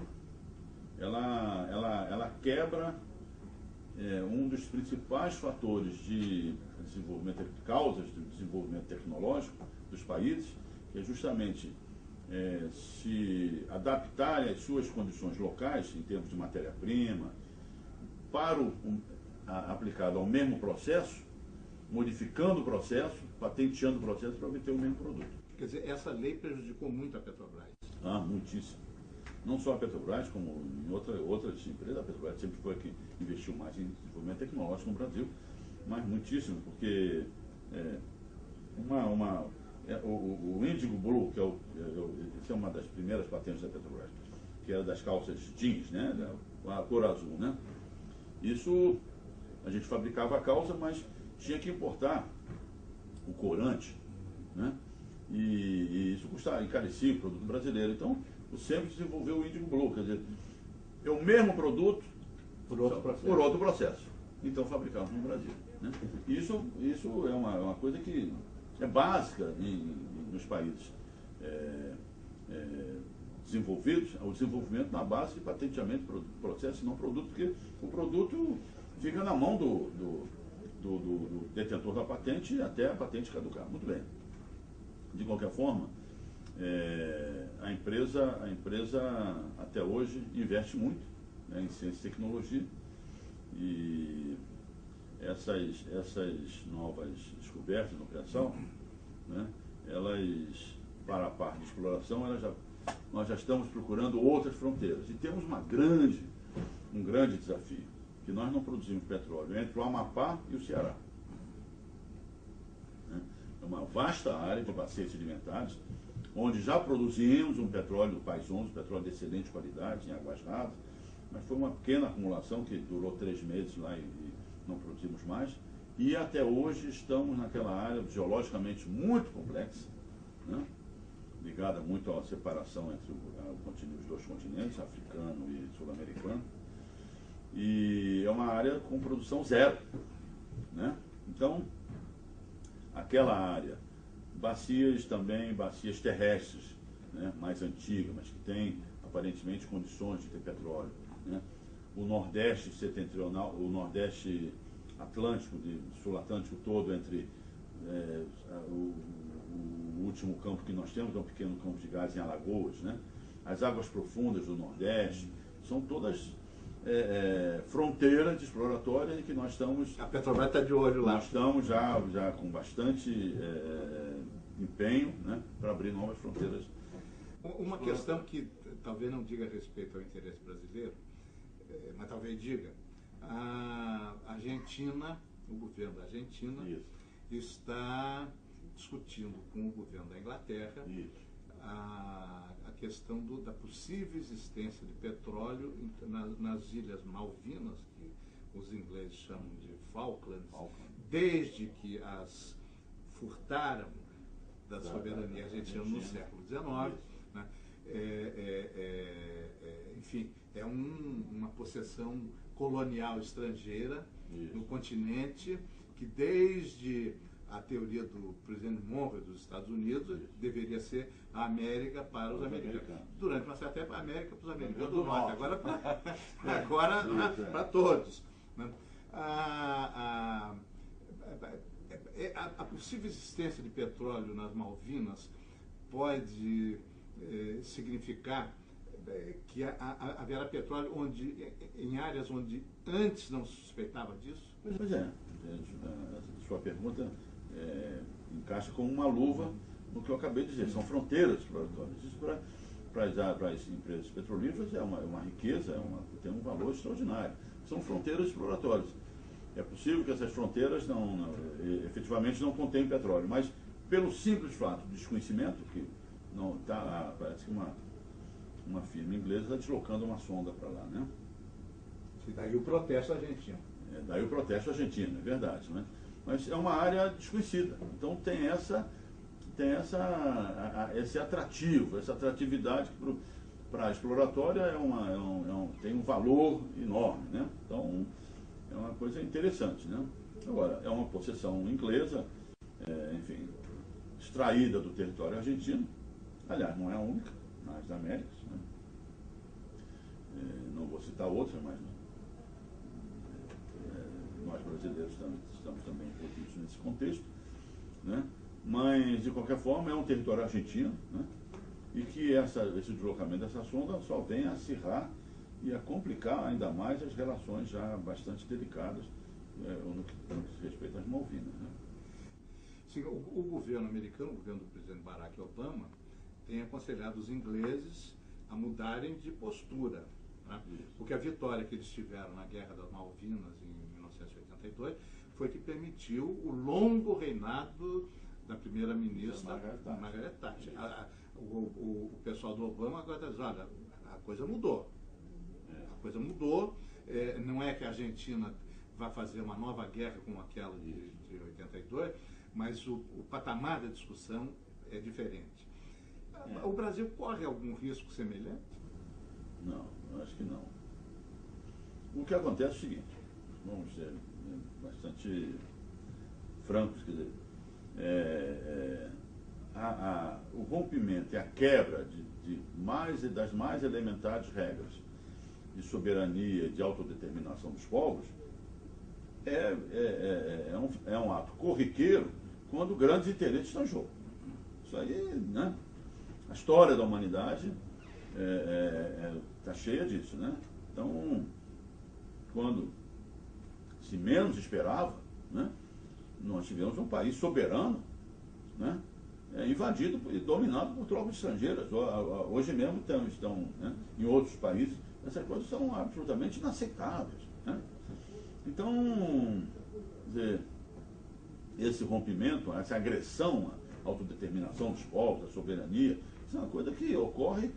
ela quebra um dos principais fatores de desenvolvimento, causas do desenvolvimento tecnológico dos países, que é justamente se adaptarem às suas condições locais, em termos de matéria-prima, aplicado ao mesmo processo, modificando o processo, patenteando o processo para obter o mesmo produto. Quer dizer, essa lei prejudicou muito a Petrobras. Muitíssimo. Não só a Petrobras, como em outras empresas. A Petrobras sempre foi a que investiu mais em desenvolvimento tecnológico no Brasil, mas muitíssimo, porque o Indigo Blue, que essa é uma das primeiras patentes da Petrobras, que era das calças jeans, né, a cor azul, né? Isso, a gente fabricava a calça, mas tinha que importar o corante, né? E isso encarecia o produto brasileiro. Então, o sempre desenvolveu o Indigo Blue, quer dizer, é o mesmo produto por outro processo. Então, fabricamos no Brasil, né? Isso é uma coisa que é básica nos países desenvolvidos, o desenvolvimento na base de patenteamento do processo e não produto, porque o produto fica na mão do detentor da patente até a patente caducar. Muito bem. De qualquer forma, a empresa até hoje investe muito, né, em ciência e tecnologia, e essas novas descobertas no pré-sal, né, elas, para a parte de exploração, nós já estamos procurando outras fronteiras. E temos um grande desafio, que nós não produzimos petróleo entre o Amapá e o Ceará. É uma vasta área de bacias sedimentares, onde já produzimos um petróleo do País 11, petróleo de excelente qualidade, em águas rasas, mas foi uma pequena acumulação que durou 3 meses lá e não produzimos mais. E até hoje estamos naquela área geologicamente muito complexa, né, ligada muito à separação entre os dois continentes, africano e sul-americano, e é uma área com produção zero, né? Então, aquela área, bacias terrestres, né, mais antigas, mas que têm aparentemente condições de ter petróleo, né? O Nordeste setentrional, o Nordeste Atlântico, Sul-Atlântico todo, entre o último campo que nós temos, é um pequeno campo de gás em Alagoas, né? As águas profundas do Nordeste, são todas fronteiras exploratórias em que nós estamos... A Petrobras está de olho lá. Nós estamos já com bastante empenho, né, para abrir novas fronteiras. Uma questão que talvez não diga respeito ao interesse brasileiro, mas talvez diga, a Argentina, o governo da Argentina, está discutindo com o governo da Inglaterra a questão da possível existência de petróleo nas Ilhas Malvinas, que os ingleses chamam de Falklands, desde que as furtaram da soberania argentina no século XIX. Né? Enfim, é uma possessão colonial estrangeira no continente, que desde a teoria do presidente Monroe dos Estados Unidos deveria ser a América para os americanos. Durante uma certa época, a América para os americanos do norte, agora para todos. Né? A possível existência de petróleo nas Malvinas pode significar que haverá petróleo em áreas onde antes não se suspeitava disso? Pois é, essa sua pergunta encaixa como uma luva no que eu acabei de dizer. São fronteiras exploratórias. Isso para as empresas petrolíferas é uma riqueza, tem um valor extraordinário. São fronteiras exploratórias. É possível que essas fronteiras efetivamente não contenham petróleo, mas pelo simples fato de desconhecimento, que não parece que uma firma inglesa está deslocando uma sonda para lá, né? E daí o protesto argentino. Daí o protesto argentino, é verdade, né? Mas é uma área desconhecida. Então tem esse atrativo, essa atratividade que para a exploratória tem um valor enorme, né? Então é uma coisa interessante, né? Agora, é uma possessão inglesa, enfim, extraída do território argentino. Aliás, não é a única nas Américas, né? Não vou vou citar outras, mas nós brasileiros estamos também envolvidos nesse contexto, né? Mas, de qualquer forma, é um território argentino, né? E que esse deslocamento dessa sonda só vem a acirrar e a complicar ainda mais as relações já bastante delicadas no que se respeita às Malvinas, né? Sim, o governo americano, o governo do presidente Barack Obama, tem aconselhado os ingleses a mudarem de postura, né? Porque a vitória que eles tiveram na Guerra das Malvinas em 1982 foi que permitiu o longo reinado da primeira-ministra Margaret Thatcher. O pessoal do Obama agora diz, olha, a coisa mudou. A coisa mudou. Não é que a Argentina vai fazer uma nova guerra como aquela de 82, mas o patamar da discussão é diferente. O Brasil corre algum risco semelhante? Não, eu acho que não. O que acontece é o seguinte, vamos ser bastante francos, quer dizer, o rompimento e a quebra das mais elementares regras de soberania e de autodeterminação dos povos é um ato corriqueiro quando grandes interesses estão em jogo. Isso aí, né? A história da humanidade está cheia disso, né? Então, quando se menos esperava, né, nós tivemos um país soberano, né, invadido e dominado por tropas estrangeiras. Hoje mesmo estão, né, em outros países, essas coisas são absolutamente inaceitáveis, né? Então, quer dizer, esse rompimento, essa agressão à autodeterminação dos povos, à soberania, isso é uma coisa que ocorre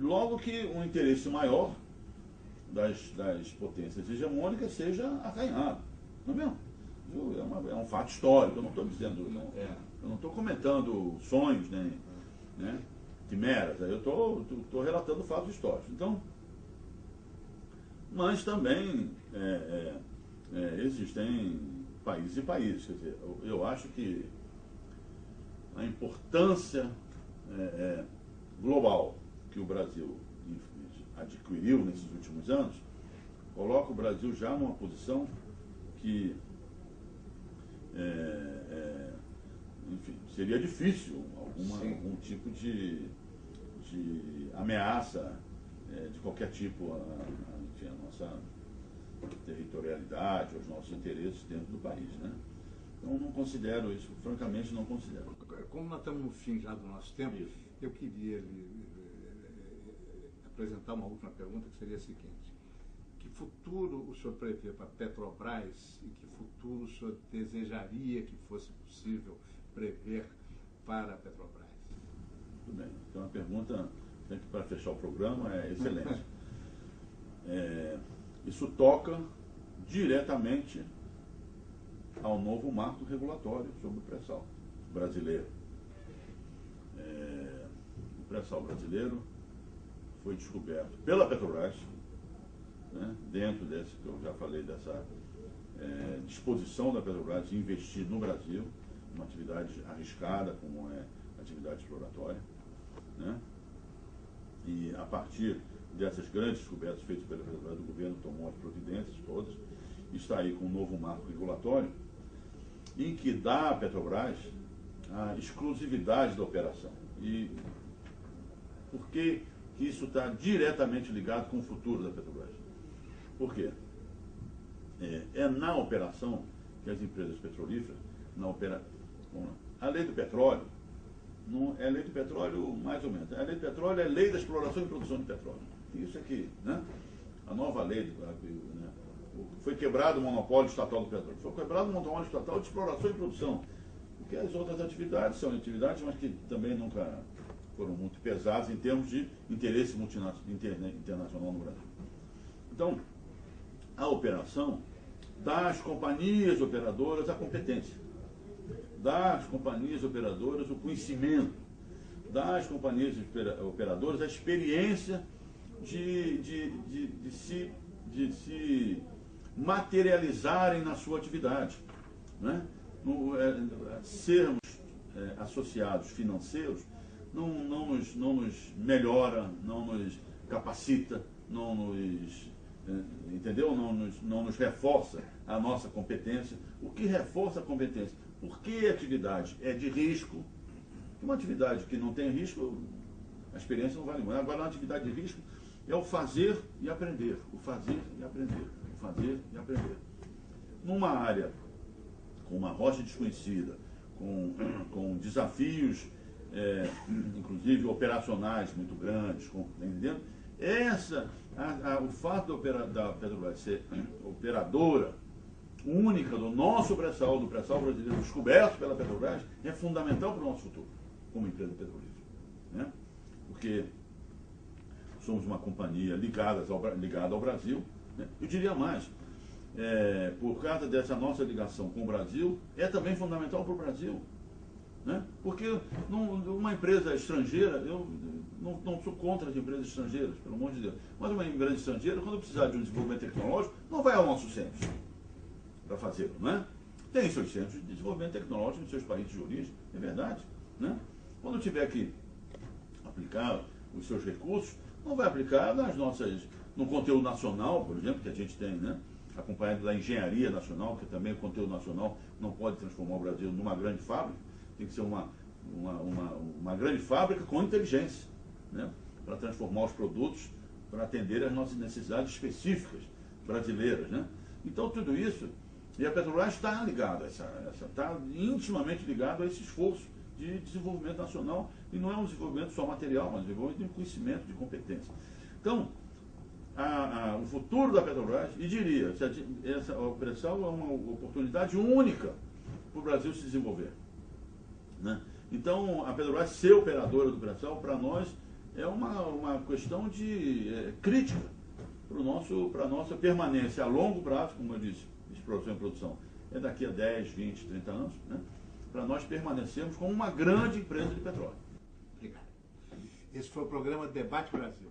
logo que um interesse maior das potências hegemônicas seja arranhado. Não é mesmo? É um fato histórico, eu não estou dizendo, eu não estou comentando sonhos, né, quimeras, eu estou relatando fatos históricos. Então, mas também existem países e países, quer dizer, eu acho que a importância global que o Brasil adquiriu nesses últimos anos coloca o Brasil já numa posição que enfim, seria difícil algum tipo de ameaça de qualquer tipo enfim, a nossa territorialidade, aos nossos interesses dentro do país, né? Então não considero isso, francamente não considero. Como nós estamos no fim já do nosso tempo, eu queria apresentar uma última pergunta, que seria a seguinte: que futuro o senhor prevê para a Petrobras e que futuro o senhor desejaria que fosse possível prever para a Petrobras? Tudo bem, então a pergunta, para fechar o programa, é excelente. Isso toca diretamente ao novo marco regulatório sobre o pré-sal brasileiro. O pré-sal brasileiro foi descoberto pela Petrobras, né, dentro desse, que eu já falei, dessa disposição da Petrobras de investir no Brasil, uma atividade arriscada, como é a atividade exploratória, né? E a partir dessas grandes descobertas feitas pela Petrobras, o governo tomou as providências todas, está aí com um novo marco regulatório, em que dá à Petrobras a exclusividade da operação. E por que isso está diretamente ligado com o futuro da Petrobras? Por quê? Na operação que as empresas petrolíferas, a lei do petróleo, não é lei do petróleo mais ou menos, a lei do petróleo é lei da exploração e produção de petróleo. Isso aqui, né? A nova lei, né? Foi quebrado o monopólio estatal do petróleo, foi quebrado o monopólio estatal de exploração e produção, porque as outras atividades são atividades, mas que também nunca foram muito pesadas em termos de interesse internacional no Brasil. Então, a operação dá às companhias operadoras a competência, dá às companhias operadoras o conhecimento, dá às companhias operadoras a experiência de se materializarem na sua atividade, né? Sermos associados financeiros não nos melhora, não nos capacita, entendeu? Não nos reforça a nossa competência. O que reforça a competência? Porque a atividade é de risco. Uma atividade que não tem risco, a experiência não vale muito. Agora, uma atividade de risco é o fazer e aprender. O fazer e aprender. O fazer e aprender. Numa área com uma rocha desconhecida, com desafios, inclusive operacionais muito grandes, tá entendendo? O fato da Petrobras ser operadora única do nosso pré-sal, do pré-sal brasileiro, descoberto pela Petrobras, é fundamental para o nosso futuro, como empresa petrolífera. Né? Porque somos uma companhia ligada ao Brasil. Né? Eu diria mais, por causa dessa nossa ligação com o Brasil, é também fundamental para o Brasil. Né? Porque uma empresa estrangeira, eu não sou contra as empresas estrangeiras, pelo amor de Deus, mas uma empresa estrangeira, quando precisar de um desenvolvimento tecnológico, não vai ao nosso centro para fazê-lo, não é? Tem seus centros de desenvolvimento tecnológico nos seus países de origem, é verdade. Né? Quando tiver que aplicar os seus recursos, não vai aplicar no conteúdo nacional, por exemplo, que a gente tem, né? Acompanhado da engenharia nacional, que também o conteúdo nacional não pode transformar o Brasil numa grande fábrica, tem que ser uma grande fábrica com inteligência, né? Para transformar os produtos, para atender às nossas necessidades específicas brasileiras. Né? Então, tudo isso, e a Petrobras está ligada, está intimamente ligada a esse esforço de desenvolvimento nacional, e não é um desenvolvimento só material, mas um desenvolvimento de conhecimento, de competência. Então, o futuro da Petrobras, e diria, essa operação é uma oportunidade única para o Brasil se desenvolver. Né? Então, a Petrobras ser operadora do pré-sal, para nós, é uma questão de crítica para a nossa permanência a longo prazo, como eu disse, exploração e produção, é daqui a 10, 20, 30 anos, né? Para nós permanecermos como uma grande empresa de petróleo. Obrigado. Esse foi o programa Debate Brasil.